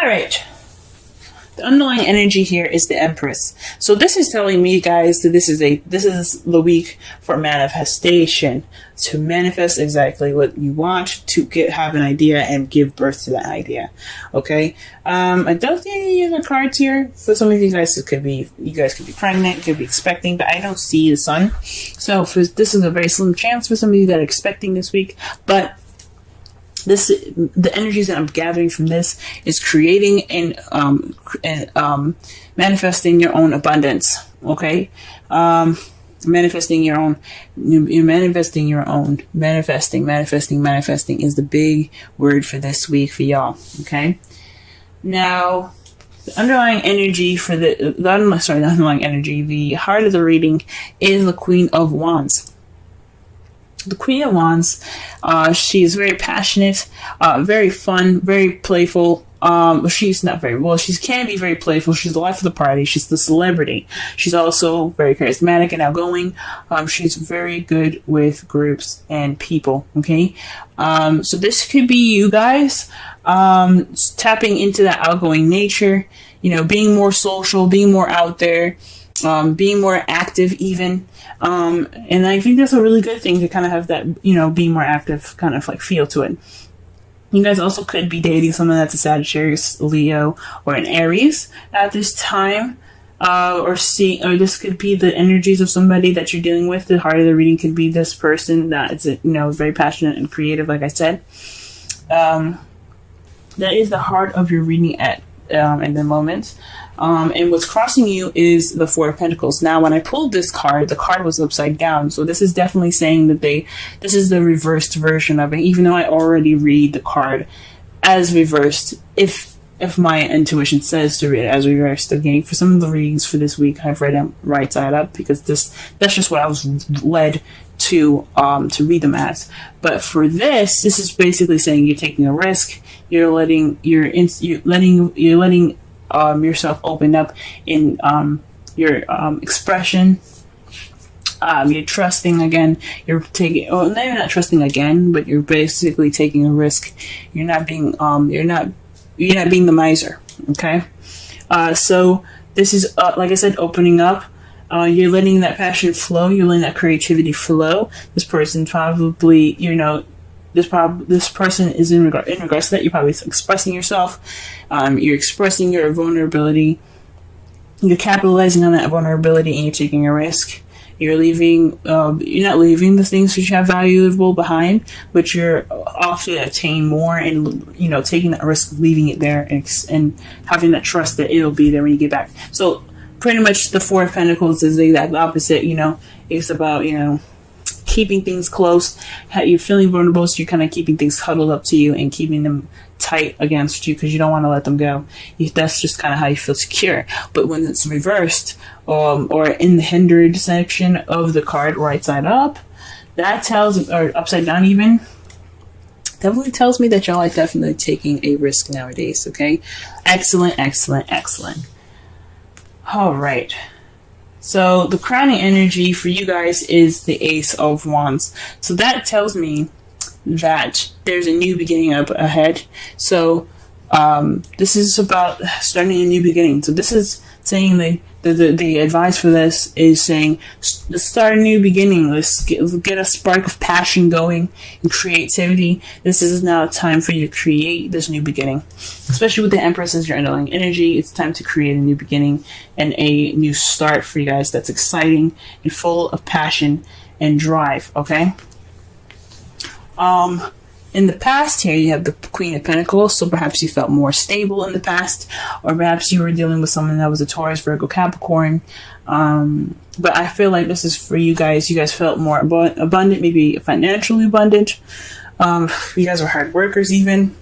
All right. The underlying energy here is the Empress. So this is telling me, guys, that this is the week for manifestation, to manifest exactly what you want, to have an idea and give birth to that idea. Okay. I don't see any of the cards here. For some of you guys, you guys could be pregnant, could be expecting, but I don't see the sun. So this is a very slim chance for some of you that are expecting this week, but the energies that I'm gathering from this is creating and manifesting your own abundance. Okay, manifesting your own. Manifesting is the big word for this week for y'all. Okay, now the underlying energy for the underlying energy, the heart of the reading is the Queen of Wands. The Queen of Wands, she is very passionate, very fun, very playful. She's not very well. She can be very playful. She's the life of the party. She's the celebrity. She's also very charismatic and outgoing. She's very good with groups and people. Okay, so this could be you guys tapping into that outgoing nature. Being more social, being more out there, being more active even. And I think that's a really good thing to kind of have that, being more active kind of like feel to it. You guys also could be dating someone that's a Sagittarius, Leo, or an Aries at this time. Or this could be the energies of somebody that you're dealing with. The heart of the reading could be this person that is, very passionate and creative, like I said. That is the heart of your reading in the moment. And what's crossing you is the Four of Pentacles. Now, when I pulled this card, the card was upside down. So this is definitely saying that this is the reversed version of it, even though I already read the card as reversed. If my intuition says to read it as reversed, again, for some of the readings for this week, I've read them right side up because that's just what I was led to read them as. But for this is basically saying you're taking a risk. You're letting yourself open up in your expression. You're trusting again. You're not trusting again, but you're basically taking a risk. You're not being the miser. Okay. So this is like I said, opening up. You're letting that passion flow. You're letting that creativity flow. This person probably, this person is in regards to that. You're probably expressing yourself. You're expressing your vulnerability. You're capitalizing on that vulnerability, and you're taking a risk. You're leaving. You're not leaving the things that you have valuable behind, but you're off to attain more, and taking that risk of leaving it there, and having that trust that it'll be there when you get back. So pretty much the Four of Pentacles is the exact opposite. It's about keeping things close. You're feeling vulnerable, so you're kind of keeping things huddled up to you and keeping them tight against you because you don't want to let them go. That's just kind of how you feel secure. But when it's reversed, or in the hindered section of the card, right side up, that tells, or upside down even, definitely tells me that y'all are definitely taking a risk nowadays. Okay, excellent. All right. So the crowning energy for you guys is the Ace of Wands. So that tells me that there's a new beginning up ahead. So this is about starting a new beginning. So this is saying the advice for this is saying, let's start a new beginning. Let's get a spark of passion going and creativity. This is now time for you to create this new beginning. Especially with the Empress as your underlying energy, it's time to create a new beginning and a new start for you guys that's exciting and full of passion and drive, okay? In the past here, you have the Queen of Pentacles, so perhaps you felt more stable in the past, or perhaps you were dealing with someone that was a Taurus, Virgo, Capricorn. But I feel like this is for you guys. You guys felt more abundant, maybe financially abundant. You guys are hard workers even.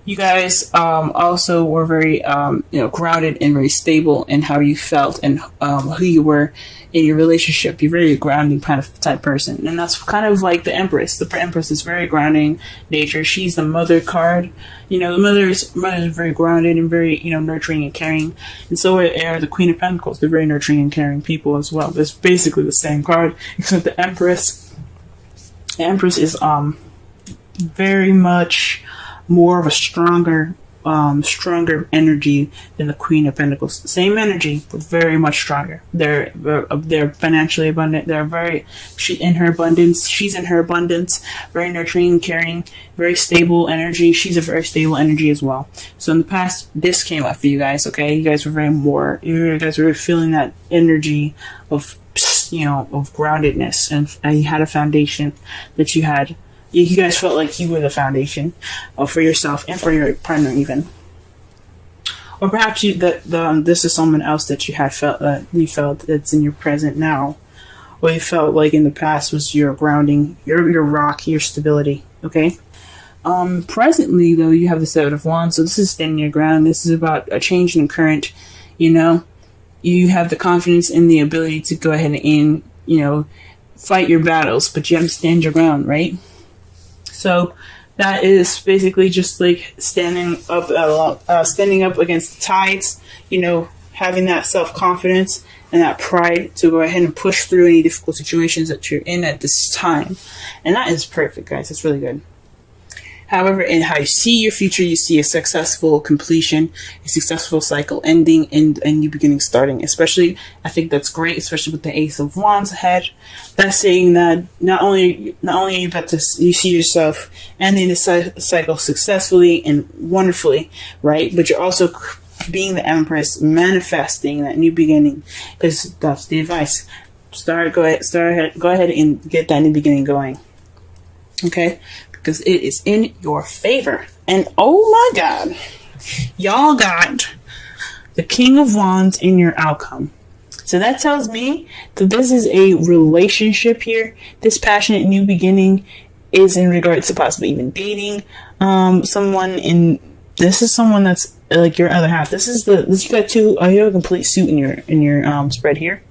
You guys also were very grounded and very stable in how you felt and who you were in your relationship. You're very grounding kind of type person, and that's kind of like the Empress. The Empress is very grounding nature. She's the mother card. The mother is very grounded and very nurturing and caring, and so are the Queen of Pentacles. They're very nurturing and caring people as well. It's basically the same card, except the Empress. The Empress is very much more of a stronger energy than the Queen of Pentacles. Same energy, but very much stronger. They're financially abundant. She's in her abundance. Very nurturing, caring, very stable energy. She's a very stable energy as well. So in the past, this came up for you guys. Okay, you guys were feeling that energy of groundedness, and you had a foundation that you had. You guys felt like you were the foundation for yourself and for your partner, even. Or perhaps this is someone else that you felt that's in your present now, or you felt like in the past was your grounding, your rock, your stability. Okay. Presently, though, you have the Seven of Wands, so this is standing your ground. This is about a change in current. You have the confidence and the ability to go ahead and fight your battles, but you have to stand your ground, right? So that is basically just like standing up against the tides, having that self-confidence and that pride to go ahead and push through any difficult situations that you're in at this time. And that is perfect, guys. That's really good. However, in how you see your future, you see a successful completion, a successful cycle ending, and a new beginning starting. Especially, I think that's great, especially with the Ace of Wands ahead. That's saying that not only are you about to you see yourself ending the cycle successfully and wonderfully, right? But you're also being the Empress, manifesting that new beginning. Because that's the advice. Go ahead and get that new beginning going. Okay. Because it is in your favor. And oh my God, y'all got the King of Wands in your outcome. So that tells me that this is a relationship here. This passionate new beginning is in regards to possibly even dating someone. This is someone that's like your other half. You got you have a complete suit in your spread here.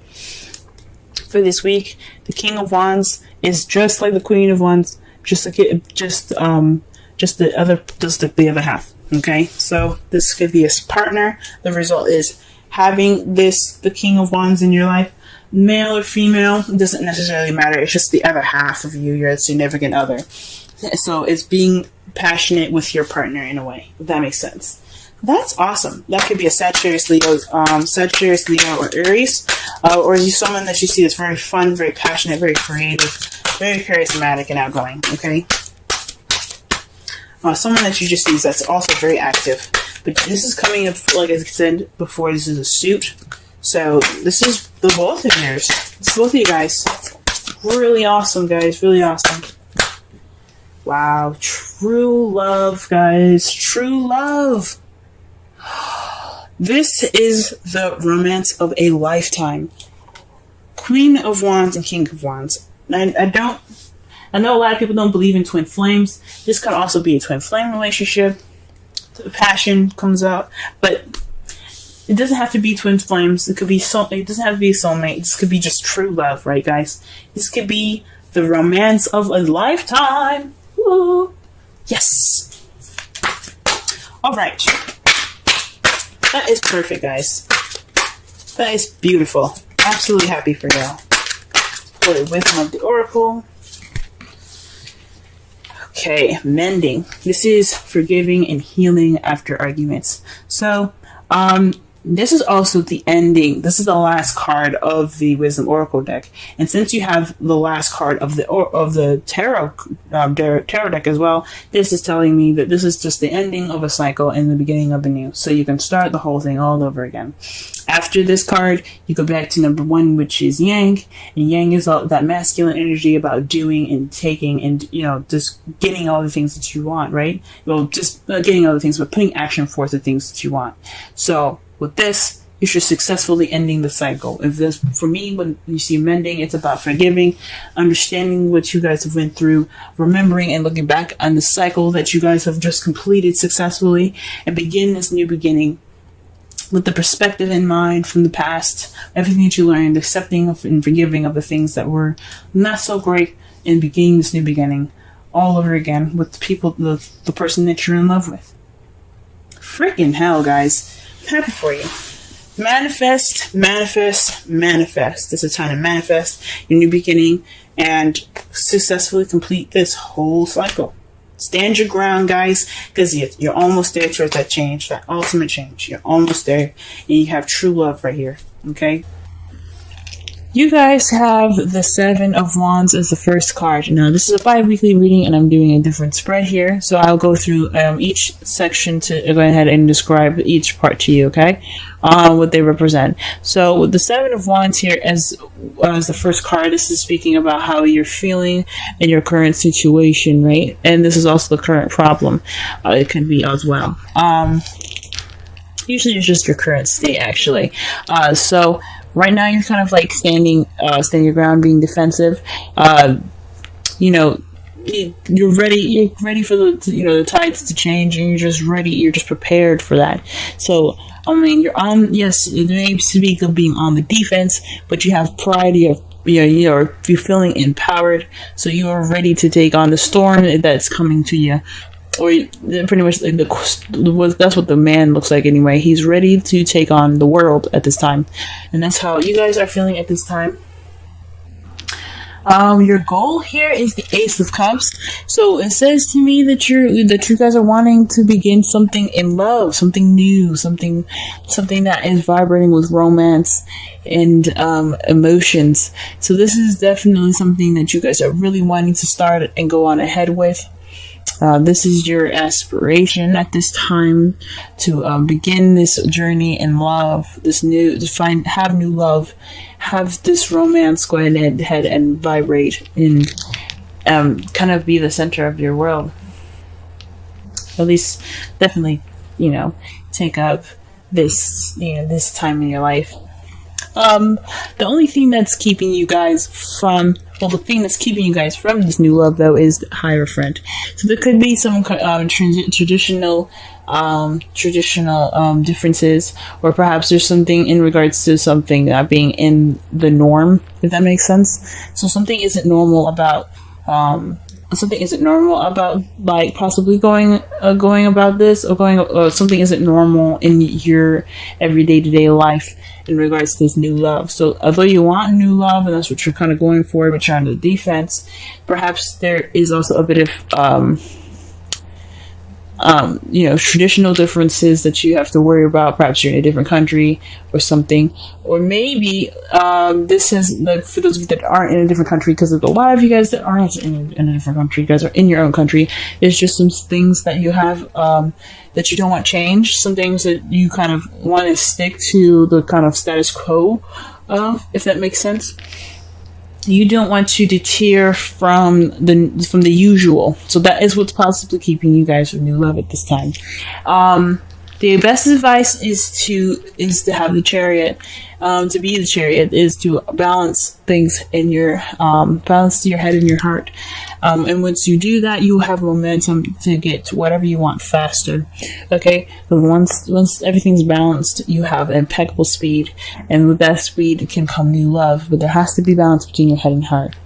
For this week, the King of Wands is just like the Queen of Wands. Just the other half. Okay, so this could be a partner. The result is having the King of Wands in your life, male or female, it doesn't necessarily matter. It's just the other half of you, your significant other. So it's being passionate with your partner in a way, if that makes sense. That's awesome. That could be a Sagittarius, Leo, or Aries, or someone that you see that's very fun, very passionate, very creative, very charismatic and outgoing. Okay, someone that you just see that's also very active. But this is coming up, like I said before, this is a suit. So this is the both of yours. It's both of you guys. Really awesome, guys. Really awesome. Wow, true love, guys. True love. This is the romance of a lifetime. Queen of Wands and King of Wands. I know a lot of people don't believe in twin flames. This could also be a twin flame relationship. The passion comes out, but it doesn't have to be twin flames. It doesn't have to be a soulmate. This could be just true love, right, guys? This could be the romance of a lifetime. Woo. Yes. All right. That is perfect, guys. That is beautiful. Absolutely happy for y'all. For the wisdom of the Oracle. Okay, mending. This is forgiving and healing after arguments. So, this is also the ending. This is the last card of the Wisdom Oracle deck, and since you have the last card of the tarot deck as well, this is telling me that this is just the ending of a cycle and the beginning of a new. So you can start the whole thing all over again. After this card, you go back to number 1, which is Yang, and Yang is all that masculine energy about doing and taking, and just getting all the things that you want, right? Well, just getting all the things, but putting action forth the things that you want. So with this, you're successfully ending the cycle. For me, when you see mending, it's about forgiving, understanding what you guys have went through, remembering and looking back on the cycle that you guys have just completed successfully, and begin this new beginning with the perspective in mind from the past, everything that you learned, accepting and forgiving of the things that were not so great, and beginning this new beginning all over again with the people, the person that you're in love with. Freaking hell, guys. I'm happy for you. Manifest, manifest, manifest. It's a time to manifest your new beginning and successfully complete this whole cycle. Stand your ground, guys, because you're almost there towards that change, that ultimate change. You're almost there, and you have true love right here, okay? You guys have the Seven of Wands as the first card. Now, this is a bi-weekly reading, and I'm doing a different spread here, so I'll go through each section to go ahead and describe each part to you, okay? What they represent. So, with the Seven of Wands here as the first card, this is speaking about how you're feeling in your current situation, right? And this is also the current problem. It can be as well. Usually it's just your current state, actually. So right now you're kind of like standing your ground, being defensive. You know, you're ready for the tides to change, and you're just ready. You're just prepared for that. So I mean, you're on. Yes, it may speak of being on the defense, but you have pride. You're feeling empowered, so you are ready to take on the storm that's coming to you. Or pretty much like that's what the man looks like anyway. He's ready to take on the world at this time, and that's how you guys are feeling at this time. Your goal here is the Ace of Cups. So it says to me that you guys are wanting to begin something in love, something new, something that is vibrating with romance and emotions. So this is definitely something that you guys are really wanting to start and go on ahead with. This is your aspiration at this time to begin this journey in love, have new love, have this romance go ahead and vibrate and kind of be the center of your world. At least, definitely, take up this time in your life. The only thing that's keeping you guys from this new love, though, is the Hierophant. So there could be some traditional differences, or perhaps there's something in regards to something not being in the norm, if that makes sense. So something isn't normal about like possibly going about this, or something isn't normal in your everyday to-day life in regards to this new love. So although you want new love and that's what you're kind of going for, but you're on the defense, perhaps there is also a bit of traditional differences that you have to worry about. Perhaps you're in a different country or something, or maybe this is like for those of you that aren't in a different country, because there's a lot of you guys that aren't in a different country. You guys are in your own country. There's just some things that you have that you don't want change. Some things that you kind of want to stick to the kind of status quo of, if that makes sense. You don't want to deter from the usual. So that is what's possibly keeping you guys from new love at this time. The best advice is to have the Chariot. To be the Chariot is to balance things in your balance your head and your heart. And once you do that, you have momentum to get to whatever you want faster. Okay, but once everything's balanced, you have impeccable speed, and with that speed can come new love. But there has to be balance between your head and heart.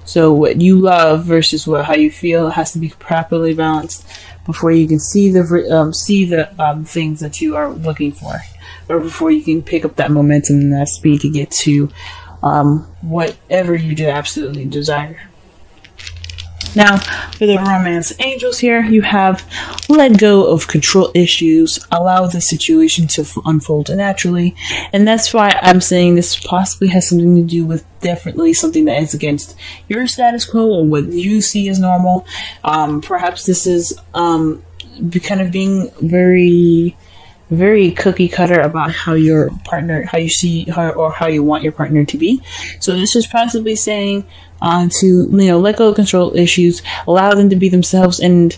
So what you love versus how you feel has to be properly balanced before you can see the things that you are looking for, or before you can pick up that momentum and that speed to get to whatever you do absolutely desire. Now, for the romance angels here, you have let go of control issues, allow the situation to unfold naturally, and that's why I'm saying this possibly has something to do with definitely something that is against your status quo or what you see as normal. Perhaps this is kind of being very, very cookie cutter about how your partner, how you want your partner to be. So this is possibly saying to let go of control issues, allow them to be themselves, and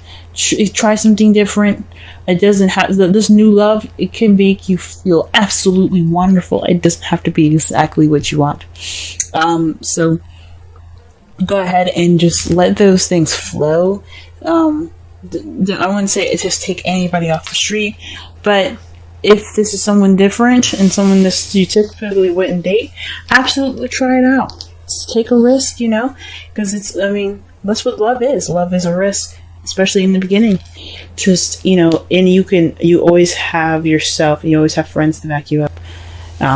try something different. It doesn't have this new love. It can make you feel absolutely wonderful. It doesn't have to be exactly what you want. So go ahead and just let those things flow. I wouldn't say it's just take anybody off the street, but if this is someone different and someone that you typically wouldn't date, absolutely try it out. Take a risk, because that's what love is. Love is a risk, especially in the beginning. Just, and you always have yourself, and you always have friends to back you up.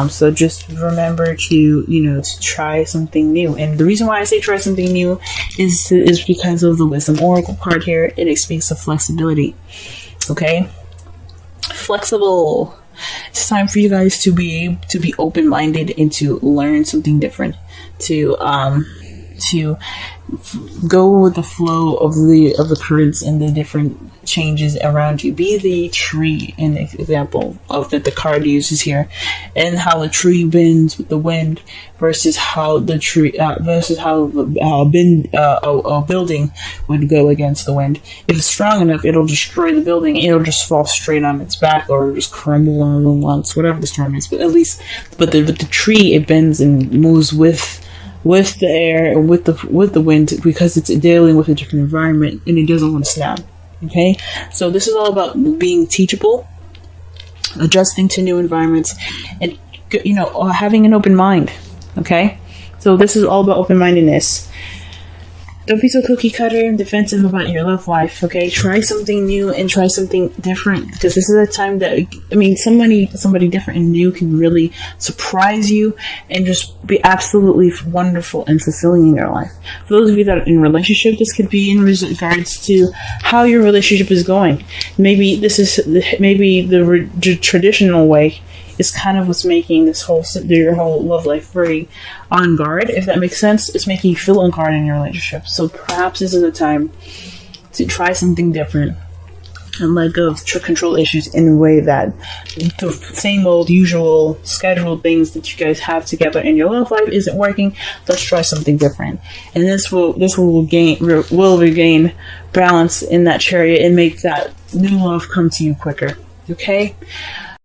So just remember to, to try something new. And the reason why I say try something new is because of the Wisdom Oracle card here. It speaks of flexibility. Okay? Flexible. It's time for you guys to be open-minded and to learn something different. To go with the flow of the currents and the different changes around you. Be the tree, an example of that the card uses here, and how the tree bends with the wind versus how the tree versus how a building would go against the wind. If it's strong enough, it'll destroy the building. It'll just fall straight on its back or just crumble on once, whatever the storm is. But at least, the tree, it bends and moves with the air and with the wind, because it's dealing with a different environment and it doesn't want to snap. Okay, so this is all about being teachable, adjusting to new environments, and having an open mind. Okay, so this is all about open-mindedness. Don't be so cookie cutter and defensive about your love life, okay? Try something new and try something different, because this is a time that, somebody different and new can really surprise you and just be absolutely wonderful and fulfilling in your life. For those of you that are in a relationship, this could be in regards to how your relationship is going. Maybe the traditional way is kind of what's making your whole love life very on guard, if that makes sense. It's making you feel on guard in your relationship. So perhaps this is a time to try something different and let go of control issues in a way that the same old usual scheduled things that you guys have together in your love life isn't working. Let's try something different, and this will regain balance in that chariot and make that new love come to you quicker. Okay.